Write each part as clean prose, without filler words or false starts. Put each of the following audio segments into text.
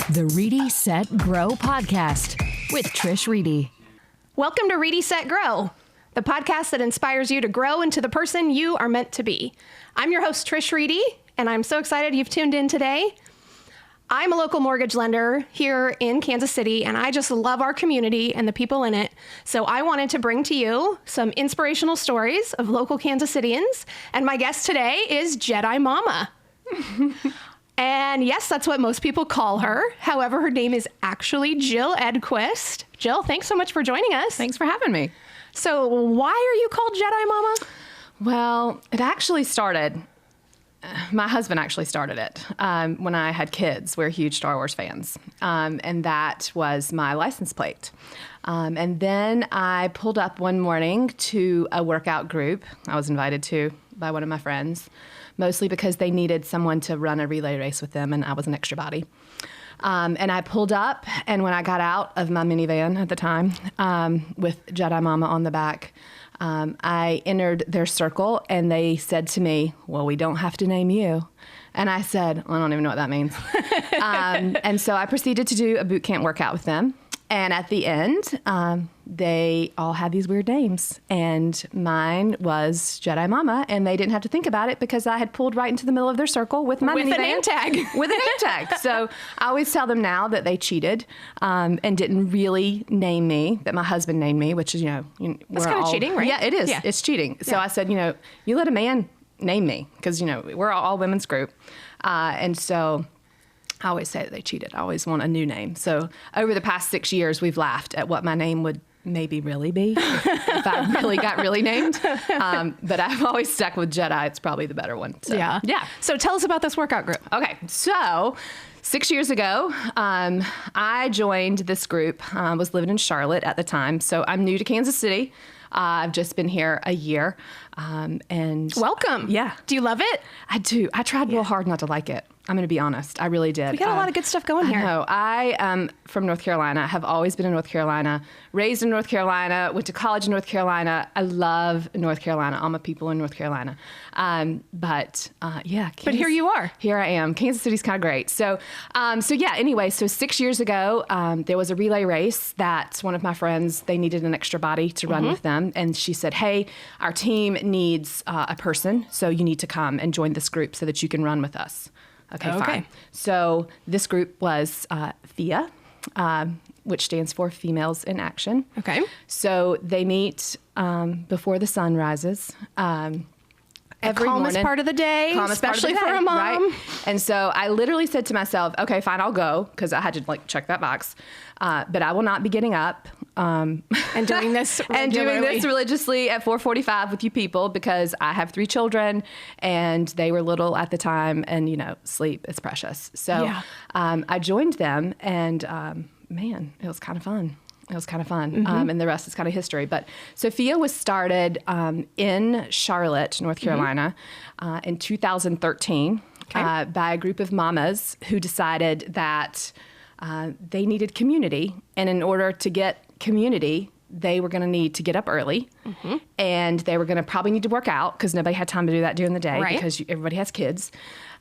The Reedy, Set, Grow podcast with Trish Reedy. Welcome to Reedy, Set, Grow, the podcast that inspires you to grow into the person you are meant to be. I'm your host, Trish Reedy, and I'm so excited you've tuned in today. I'm a local mortgage lender here in Kansas City, and I just love our community and the people in it. So I wanted to bring to you some inspirational stories of local Kansas Cityans. And my guest today is Jedi Mama. And yes, that's what most people call her. However, her name is actually Jill Edquist. Jill, thanks so much for joining us. Thanks for having me. So why are you called Jedi Mama? Well, it actually started, my husband actually started it when I had kids. We're huge Star Wars fans. And that was my license plate. And then I pulled up one morning to a workout group I was invited to by one of my friends, mostly because they needed someone to run a relay race with them, and I was an extra body. And I pulled up, and when I got out of my minivan at the time with Jedi Mama on the back, I entered their circle, and they said to me, "Well, we don't have to name you." And I said, "I don't even know what that means." And so I proceeded to do a boot camp workout with them. And at the end, they all had these weird names, and mine was Jedi Mama, and they didn't have to think about it because I had pulled right into the middle of their circle with my minivan. With a name tag. With a name tag. So I always tell them now that they cheated and didn't really name me, that my husband named me, which is, That's kind of cheating, right? Yeah, it is. Yeah. It's cheating. So I said, you let a man name me because, we're all women's group. And so I always say that they cheated. I always want a new name. So over the past 6 years, we've laughed at what my name would maybe really be if I really got really named. But I've always stuck with Jedi. It's probably the better one. So, yeah. So tell us about this workout group. Okay. So 6 years ago, I joined this group. I was living in Charlotte at the time. So I'm new to Kansas City. I've just been here a year. And welcome. Yeah. Do you love it? I do. I tried real hard not to like it. I'm going to be honest. I really did. We got a lot of good stuff going here. I know. I am from North Carolina. Have always been in North Carolina. Raised in North Carolina. Went to college in North Carolina. I love North Carolina. All my people in North Carolina. But here you are. Here I am. Kansas City's kind of great. So anyway, so 6 years ago, there was a relay race that one of my friends, they needed an extra body to run with them. And she said, "Hey, our team needs a person. So you need to come and join this group so that you can run with us." Okay, fine. So this group was FIA, which stands for Females in Action. Okay. So they meet before the sun rises. Every calmest morning, part of the day, especially for a mom. Right? And so I literally said to myself, "Okay, fine, I'll go," because I had to check that box. But I will not be getting up and doing this religiously at 4:45 with you people, because I have 3 children and they were little at the time, and sleep is precious. So I joined them, and man, it was kind of fun. It was kind of fun. And the rest is kind of history. But Sophia was started in Charlotte, North Carolina, in 2013 by a group of mamas who decided that they needed community. And in order to get community, they were going to need to get up early, and they were going to probably need to work out because nobody had time to do that during the day because everybody has kids.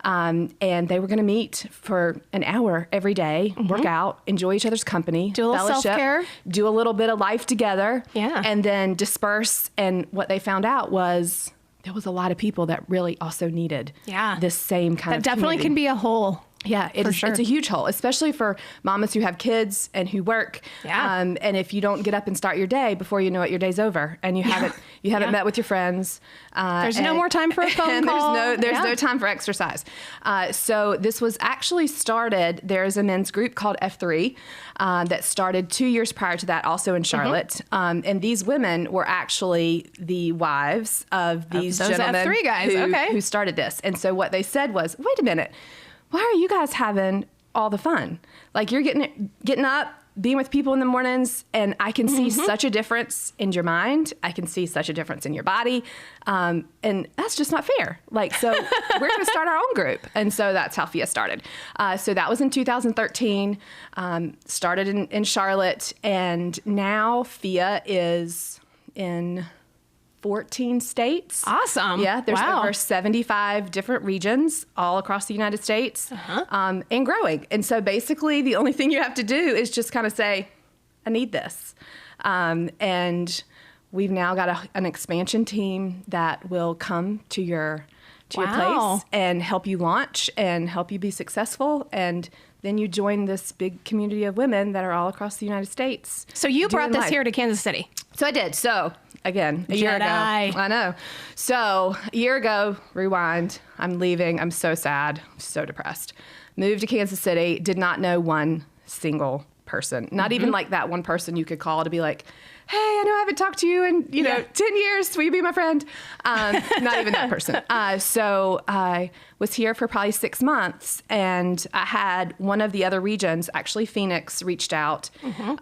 And they were going to meet for an hour every day, work out, enjoy each other's company, do a little self-care, do a little bit of life together, and then disperse. And what they found out was there was a lot of people that really also needed this same kind of community. That definitely can be a whole. Yeah, it's a huge hole, especially for mamas who have kids and who work. Yeah. And if you don't get up and start your day, before you know it, your day's over, and you haven't met with your friends. There's no more time for a phone call. There's no time for exercise. So this was actually started. There's a men's group called F3 that started 2 years prior to that, also in Charlotte. And these women were actually the wives of these gentlemen F3 guys. Who started this. And so what they said was, "Wait a minute. Why are you guys having all the fun? Like, you're getting up, being with people in the mornings, and I can see such a difference in your mind. I can see such a difference in your body. And that's just not fair. So we're going to start our own group." And so that's how FIA started. So that was in 2013, started in Charlotte. And now FIA is in 14 states. Awesome. Yeah, there's Wow. over 75 different regions all across the United States, and growing. And so basically the only thing you have to do is just kind of say, I need this. And we've now got an expansion team that will come to your place and help you launch and help you be successful. And then you join this big community of women that are all across the United States. So you brought this here to Kansas City. So I did. So again, a year ago. Jedi. I know. So a year ago, rewind, I'm leaving. I'm so sad, so depressed. Moved to Kansas City, did not know one single person. Not even like that one person you could call to be like, hey, I know I haven't talked to you in 10 years. Will you be my friend? Not even that person. So I was here for probably 6 months, and I had one of the other regions, actually Phoenix, reached out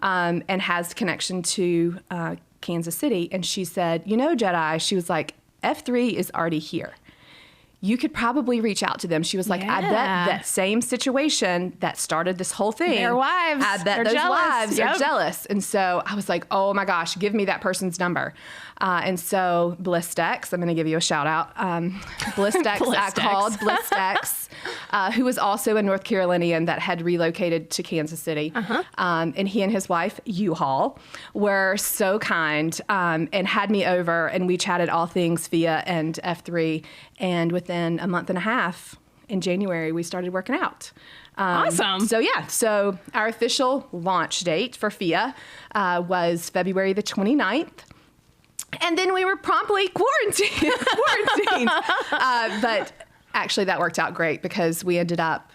and has connection to Kansas City. And she said, Jedi, she was like, F3 is already here. You could probably reach out to them. She was like, I bet that same situation that started this whole thing. Their wives. I bet They're those jealous. wives are jealous. And so I was like, oh my gosh, give me that person's number. And so Blistex, I'm going to give you a shout out. Blistex, I called Blistex, who was also a North Carolinian that had relocated to Kansas City. And he and his wife, U-Haul, were so kind and had me over, and we chatted all things FIA and F3. And within a month and a half, in January, we started working out. Awesome. So our official launch date for FIA was February the 29th. And then we were promptly quarantined. But actually that worked out great because we ended up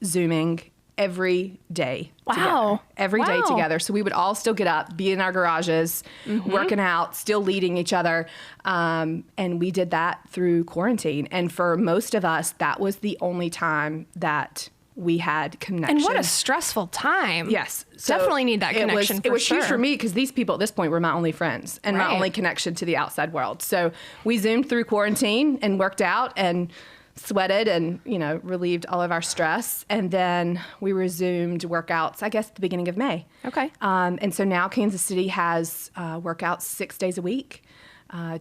Zooming every day. Wow. Every day together. So we would all still get up, be in our garages, working out, still leading each other. And we did that through quarantine. And for most of us, that was the only time that we had connection. And what a stressful time. Yes. So definitely need that connection. It was huge for me because these people at this point were my only friends and my only connection to the outside world. So we Zoomed through quarantine and worked out and sweated and, relieved all of our stress. And then we resumed workouts, I guess, at the beginning of May. Okay. And so now Kansas City has workouts 6 days a week,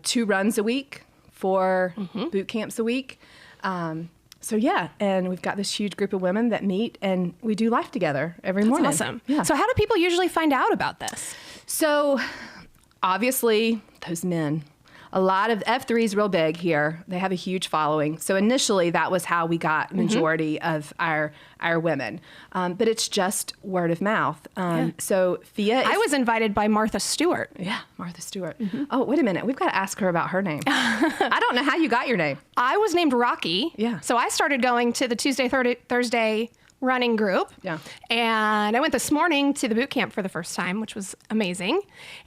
2 runs a week, 4 boot camps a week. And we've got this huge group of women that meet and we do life together every morning. That's awesome. Yeah. So how do people usually find out about this? So obviously those men, a lot of F3 is real big here. They have a huge following. So initially that was how we got majority of our women. But it's just word of mouth. So FIA is, I was invited by Martha Stewart. Yeah, Martha Stewart. Oh, wait a minute. We've got to ask her about her name. I don't know how you got your name. I was named Rocky. Yeah. So I started going to the Tuesday, Thursday running group. Yeah. And I went this morning to the boot camp for the first time, which was amazing.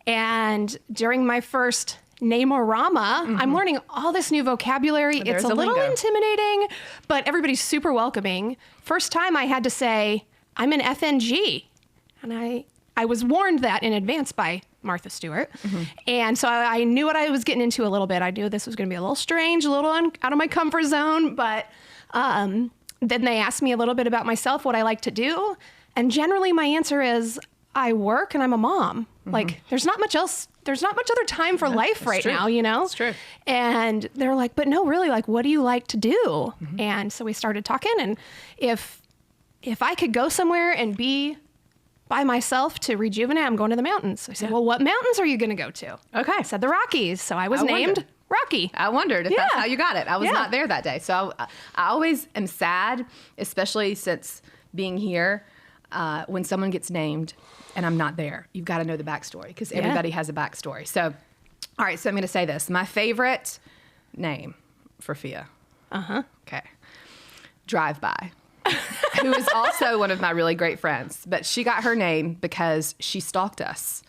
And during my first Name-O-Rama, I'm learning all this new vocabulary. There's It's a little lingo. intimidating, but everybody's super welcoming. First time I had to say, I'm an FNG. And I was warned that in advance by Martha Stewart. And so I knew what I was getting into a little bit. I knew this was going to be a little strange, a little out of my comfort zone. But then they asked me a little bit about myself, what I like to do. And generally my answer is, I work and I'm a mom. Like there's not much else. There's not much other time for life right now, It's true. And they're like, but no, really, like, what do you like to do? And so we started talking, and if I could go somewhere and be by myself to rejuvenate, I'm going to the mountains. I said, well, what mountains are you going to go to? Okay. I said the Rockies. So I was named Rocky. I wondered if that's how you got it. I was not there that day. So I always am sad, especially since being here, when someone gets named and I'm not there. You've got to know the backstory because everybody has a backstory. So, all right, so I'm going to say this. My favorite name for FIA. Okay. Drive-By. Who is also one of my really great friends. But she got her name because she stalked us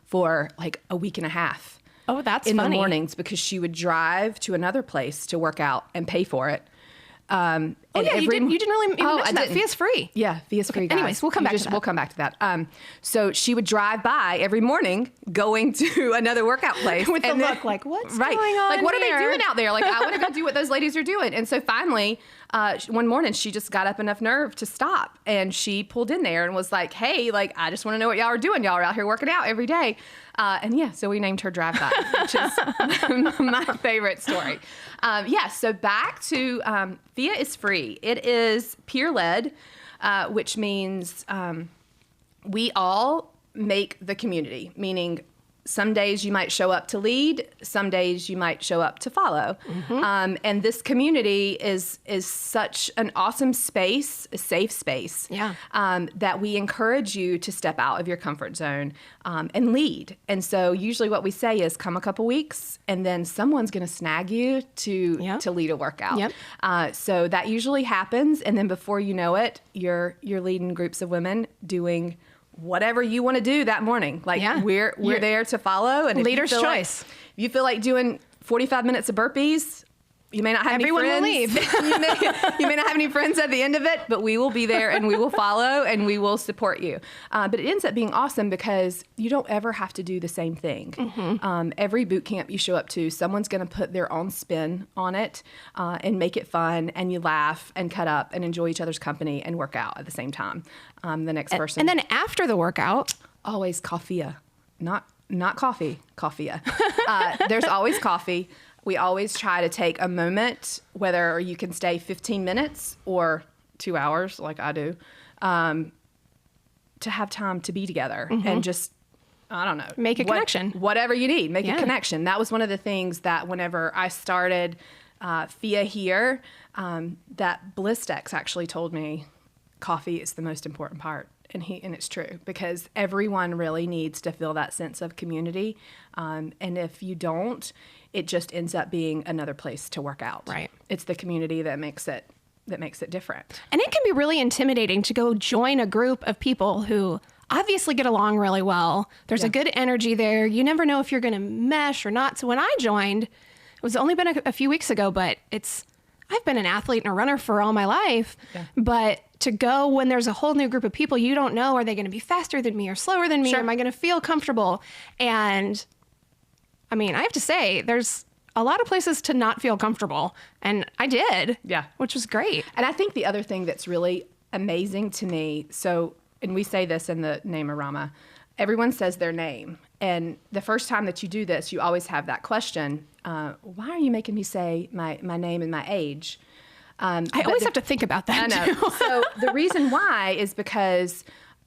for like a week and a half. Oh, that's in funny. the mornings because she would drive to another place to work out and pay for it. You didn't really even mention that. FIA's free. Yeah, FIA's free, guys. Anyways, we'll come back to that. We'll come back to that. So she would drive by every morning going to another workout place. With the look like, what's going on Like, what are here? they doing out there? Like, I want to go do what those ladies are doing. And so finally, one morning she just got up enough nerve to stop, and she pulled in there and was like, hey, like, I just want to know what y'all are doing. Y'all are out here working out every day. So we named her Drive By, which is my favorite story. So back to FIA is free. It is peer-led, which means we all make the community, meaning some days you might show up to lead, some days you might show up to follow. And this community is such an awesome space, a safe space, that we encourage you to step out of your comfort zone and lead. And so usually what we say is come a couple weeks and then someone's going to snag you to lead a workout. So that usually happens. And then before you know it, you're leading groups of women doing whatever you want to do that morning. Like we're there to follow. And leader's choice. If you feel like doing 45 minutes of burpees, you may not have Everyone any friends. will leave. you may not have any friends at the end of it, but we will be there and we will follow and we will support you. But it ends up being awesome because you don't ever have to do the same thing. Every boot camp you show up to, someone's going to put their own spin on it and make it fun, and you laugh and cut up and enjoy each other's company and work out at the same time. The next person. And then after the workout, always coffee, not coffee. There's always coffee. We always try to take a moment, whether you can stay 15 minutes or 2 hours like I do, to have time to be together and just, I don't know. Make a connection. Whatever you need, make a connection. That was one of the things that whenever I started FIA here, that Blistex actually told me coffee is the most important part. And it's true, because everyone really needs to feel that sense of community. And if you don't, it just ends up being another place to work out. Right. It's the community that makes it different. And it can be really intimidating to go join a group of people who obviously get along really well. There's a good energy there. You never know if you're going to mesh or not. So when I joined, it was only been a few weeks ago, but I've been an athlete and a runner for all my life. But to go when there's a whole new group of people, you don't know, are they going to be faster than me or slower than me? Am I going to feel comfortable? And I mean, I have to say, there's a lot of places to not feel comfortable. And I did. Which was great. And I think the other thing that's really amazing to me, and we say this in the Name-A-Rama, everyone says their name. And the first time that you do this, you always have that question, why are you making me say my name and my age? I always have to think about that. I know. Too. So the reason why is because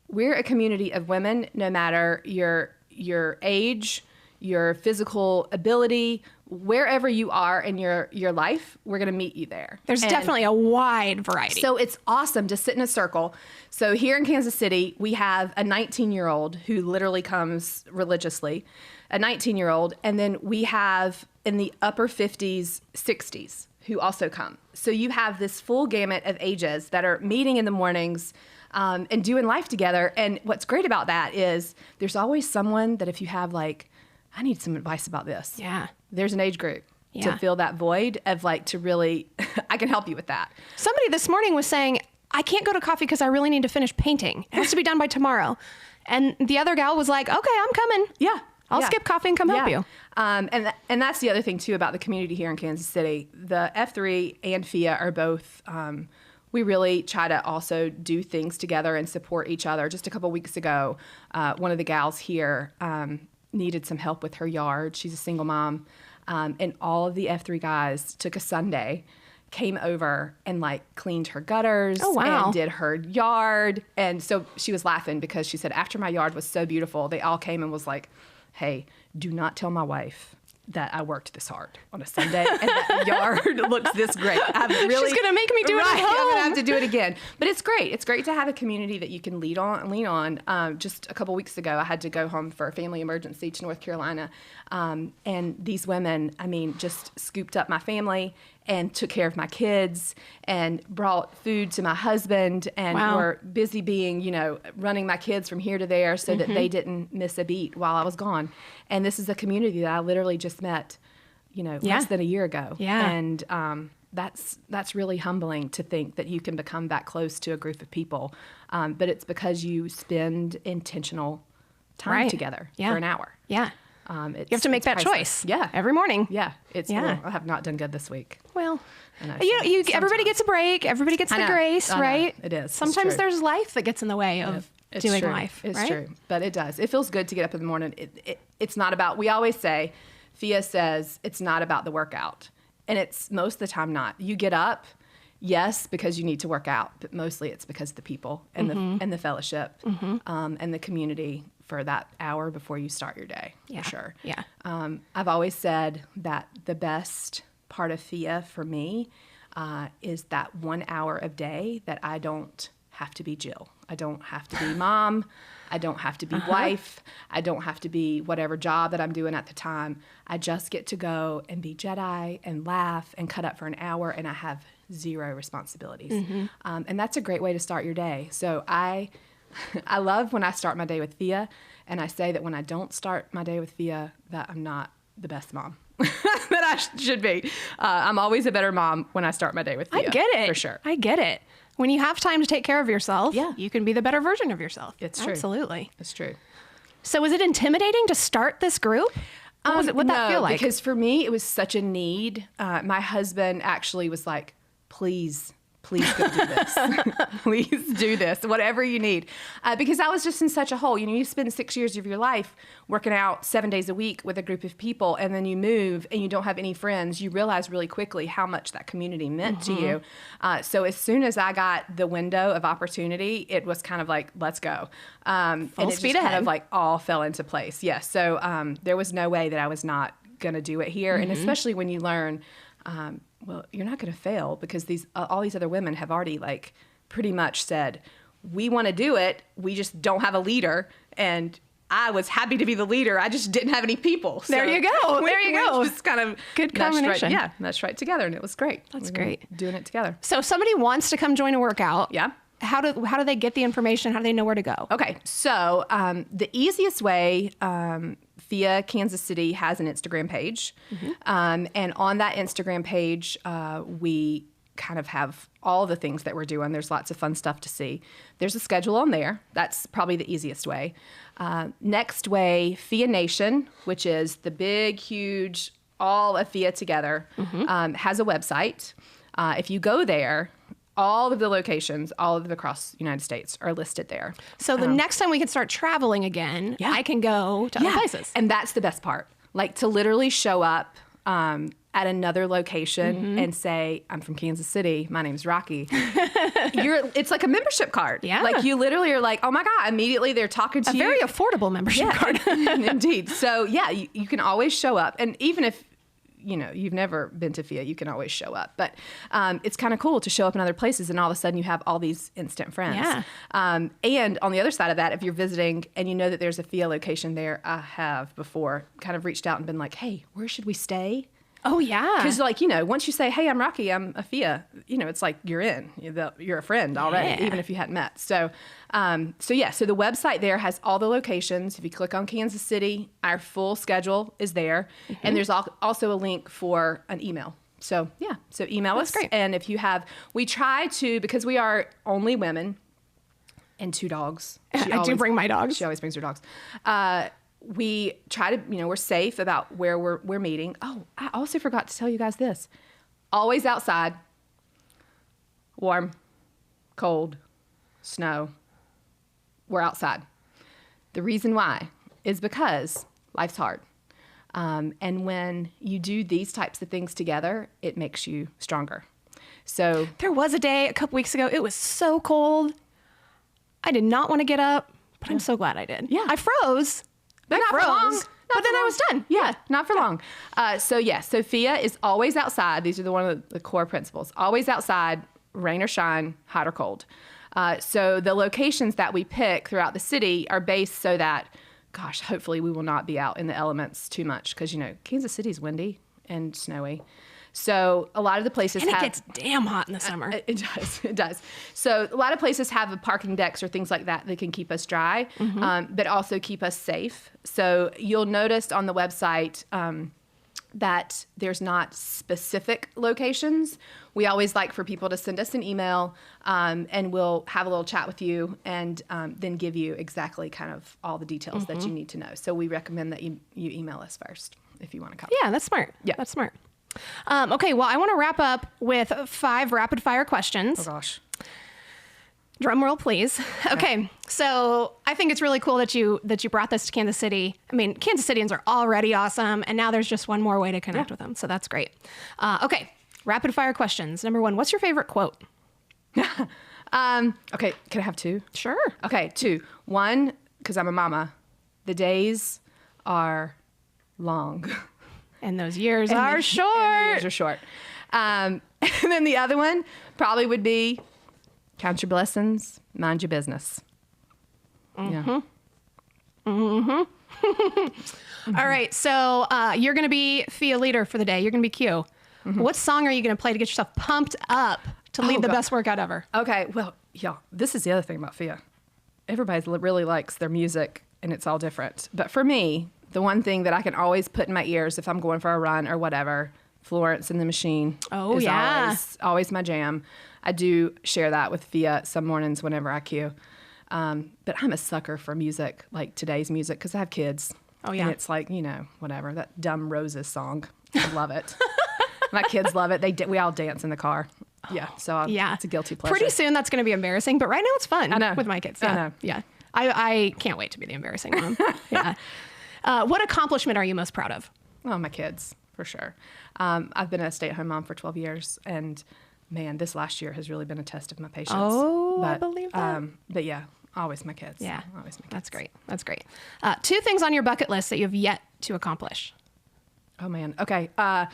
we're a community of women, no matter your age, your physical ability, wherever you are in your life, we're going to meet you there. There's definitely a wide variety. So it's awesome to sit in a circle. So here in Kansas City, we have a 19-year-old who literally comes religiously, a 19-year-old, and then we have in the upper 50s, 60s who also come. So you have this full gamut of ages that are meeting in the mornings and doing life together. And what's great about that is there's always someone that if you have like, I need some advice about this. There's an age group to fill that void of like, to really, I can help you with that. Somebody this morning was saying, I can't go to coffee because I really need to finish painting. It has to be done by tomorrow. And the other gal was like, okay, I'm coming. I'll skip coffee and come help you. And that's the other thing too about the community here in Kansas City. The F3 and FIA are both, we really try to also do things together and support each other. Just a couple weeks ago, one of the gals here needed some help with her yard. She's a single mom. And all of the F3 guys took a Sunday, came over and like cleaned her gutters and did her yard. And so she was laughing because she said, after my yard was so beautiful, they all came and was like, hey, do not tell my wife that I worked this hard on a Sunday and that yard looks this great. She's going to make me do it at home. I'm going to have to do it again. But it's great. It's great to have a community that you can lean on. Just a couple weeks ago, I had to go home for a family emergency to North Carolina. And these women, I mean, just scooped up my family and took care of my kids and brought food to my husband and were busy being, running my kids from here to there so that they didn't miss a beat while I was gone. And this is a community that I literally just met, less than a year ago. And that's really humbling to think that you can become that close to a group of people. But it's because you spend intentional time together for an hour. You have to make that choice. Yeah. Every morning. Yeah. Well, I have not done good this week. Well, everybody gets a break. Everybody gets the grace, right? It is. Sometimes there's life that gets in the way of doing life. It's right? true. But it does. It feels good to get up in the morning. It's not about, we always say, FIA says it's not about the workout. And it's most of the time not. You get up, yes, because you need to work out, but mostly it's because of the people and the fellowship and the community for that hour before you start your day, for sure. Yeah. I've always said that the best part of FIA for me is that 1 hour of day that I don't have to be Jill. I don't have to be mom. I don't have to be wife. I don't have to be whatever job that I'm doing at the time. I just get to go and be Jedi and laugh and cut up for an hour, and I have zero responsibilities. And that's a great way to start your day. So I love when I start my day with FIA, and I say that when I don't start my day with FIA, that I'm not the best mom that I should be. I'm always a better mom when I start my day with FIA. I get it. For sure. I get it. When you have time to take care of yourself, you can be the better version of yourself. It's true. Absolutely. It's true. So was it intimidating to start this group? What'd that feel like? Because for me, it was such a need. My husband actually was like, please go do this. Please do this, whatever you need. Because I was just in such a hole. You spend 6 years of your life working out 7 days a week with a group of people, and then you move and you don't have any friends. You realize really quickly how much that community meant to you. So as soon as I got the window of opportunity, it was kind of like, let's go. And it speed just ahead. kind of like all fell into place. Yeah. So there was no way that I was not going to do it here. And especially when you learn, well, you're not going to fail because all these other women have already like pretty much said, we want to do it. We just don't have a leader. And I was happy to be the leader. I just didn't have any people. So there you go. There you go. Just kind of good combination. Meshed right together, and it was great. That's great. Doing it together. So if somebody wants to come join a workout. Yeah. How do they get the information? How do they know where to go? Okay, so the easiest way, FIA Kansas City has an Instagram page. And on that Instagram page, we kind of have all the things that we're doing. There's lots of fun stuff to see. There's a schedule on there. That's probably the easiest way. Next way, FIA Nation, which is the big, huge, all of FIA together, has a website. If you go there, all of the locations, all of them across the United States are listed there. So the next time we can start traveling again, I can go to other places. And that's the best part. Like to literally show up at another location and say, I'm from Kansas City. My name's Rocky. It's like a membership card. Yeah. Like you literally are like, oh my God, immediately they're talking to you. A very affordable membership card. Indeed. So yeah, you can always show up. And even if you've never been to FIA, you can always show up. But it's kind of cool to show up in other places and all of a sudden you have all these instant friends. Yeah. And on the other side of that, if you're visiting and you know that there's a FIA location there, I have before kind of reached out and been like, hey, where should we stay? Oh, yeah. Because once you say, hey, I'm Rocky, I'm a FIA, it's like you're in. You're a friend already, even if you hadn't met. So the website there has all the locations. If you click on Kansas City, our full schedule is there. And there's also a link for an email. So email us. Great. And if you we try to, because we are only women and 2 dogs. I do bring my dogs. She always brings her dogs. We try to, we're safe about where we're meeting. Oh, I also forgot to tell you guys this. Always outside. Warm, cold, snow. We're outside. The reason why is because life's hard. And when you do these types of things together, it makes you stronger. So there was a day a couple weeks ago, it was so cold. I did not want to get up, but I'm so glad I did. Yeah. I froze. But not for long. But then I was done. Yeah, not for long. So FIA is always outside. These are one of the core principles. Always outside, rain or shine, hot or cold. So the locations that we pick throughout the city are based so that, hopefully we will not be out in the elements too much because, Kansas City's windy and snowy. So a lot of the places it gets damn hot in the summer. It does. So a lot of places have parking decks or things like that can keep us dry, but also keep us safe. So you'll notice on the website, that there's not specific locations. We always like for people to send us an email, and we'll have a little chat with you and then give you exactly kind of all the details that you need to know. So we recommend that you email us first if you want to come. Yeah, that's smart. Yeah. That's smart. Okay, well, I want to wrap up with 5 rapid fire questions. Oh, gosh. Drum roll, please. Okay, so I think it's really cool that you brought this to Kansas City. I mean, Kansas Cityans are already awesome, and now there's just one more way to connect with them, so that's great. Okay, rapid fire questions. Number 1, what's your favorite quote? Okay, can I have 2? Sure. Okay, 2. 1, because I'm a mama, the days are long. And those years are short. And the years are short. And then the other one probably would be, count your blessings, mind your business. Yeah. All right, so you're going to be FIA leader for the day. You're going to be Q. What song are you going to play to get yourself pumped up to lead the best workout ever? Okay, well, yeah, this is the other thing about FIA. Everybody really likes their music, and it's all different. But for me, the one thing that I can always put in my ears if I'm going for a run or whatever, Florence and the Machine is always my jam. I do share that with FIA some mornings whenever I queue. But I'm a sucker for music, like today's music, because I have kids. Oh, yeah. And it's like, whatever, that Dumb Roses song. I love it. My kids love it. We all dance in the car. Yeah, so it's a guilty pleasure. Pretty soon that's going to be embarrassing, but right now it's fun. I know. With my kids. I Yeah. know. Yeah. I can't wait to be the embarrassing one. Yeah. What accomplishment are you most proud of? Oh, my kids, for sure. I've been a stay-at-home mom for 12 years, and man, this last year has really been a test of my patience. Oh, I believe that. But yeah, always my kids. Yeah. Always my kids. That's great. That's great. 2 things on your bucket list that you have yet to accomplish. Oh, man. Okay. I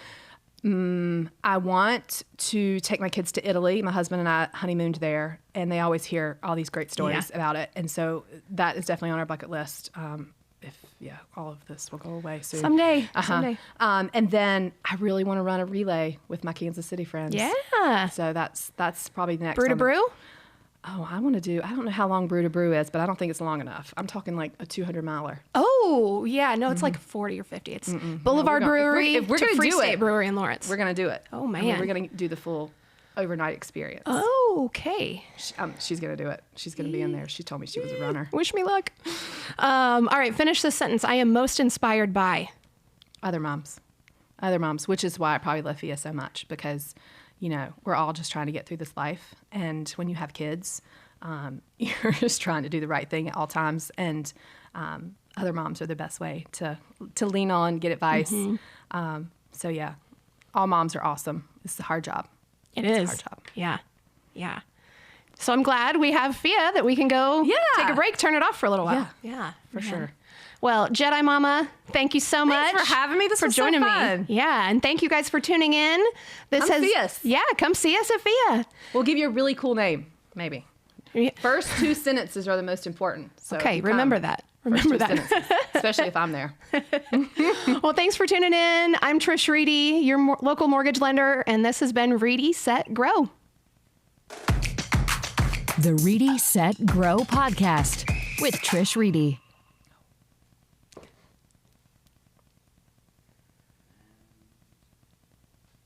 want to take my kids to Italy. My husband and I honeymooned there, and they always hear all these great stories about it. And so that is definitely on our bucket list. All of this will go away soon. Someday. Someday. And then I really want to run a relay with my Kansas City friends. Yeah. So that's probably the next. Brew to brew? Oh, I don't know how long Brew to Brew is, but I don't think it's long enough. I'm talking like a 200-miler. Oh, yeah. No, it's like 40 or 50. It's Boulevard Brewery if we're to gonna Free do State it, Brewery in Lawrence. We're going to do it. Oh, man. I mean, we're going to do the full overnight experience. Oh, okay. She's going to do it. She's going to be in there. She told me she was a runner. Wish me luck. All right, finish this sentence. I am most inspired by Other moms, which is why I probably love FIA so much, because, we're all just trying to get through this life. And when you have kids, you're just trying to do the right thing at all times. And other moms are the best way to lean on, get advice. So yeah, all moms are awesome. It's a hard job. It's a hard job. Yeah. Yeah. So I'm glad we have FIA that we can go take a break, turn it off for a little while. Yeah, for sure. Well, Jedi Mama, thank you so much. Thanks for having me. This was joining so fun. me. Yeah, and thank you guys for tuning in. Come see us. Yeah, come see us at FIA. We'll give you a really cool name, maybe. First 2 sentences are the most important. So okay, remember that. Remember that. Sentences, especially if I'm there. Well, thanks for tuning in. I'm Trish Reedy, your local mortgage lender, and this has been Reedy, Set, Grow. The Reedy, Set, Grow podcast with Trish Reedy.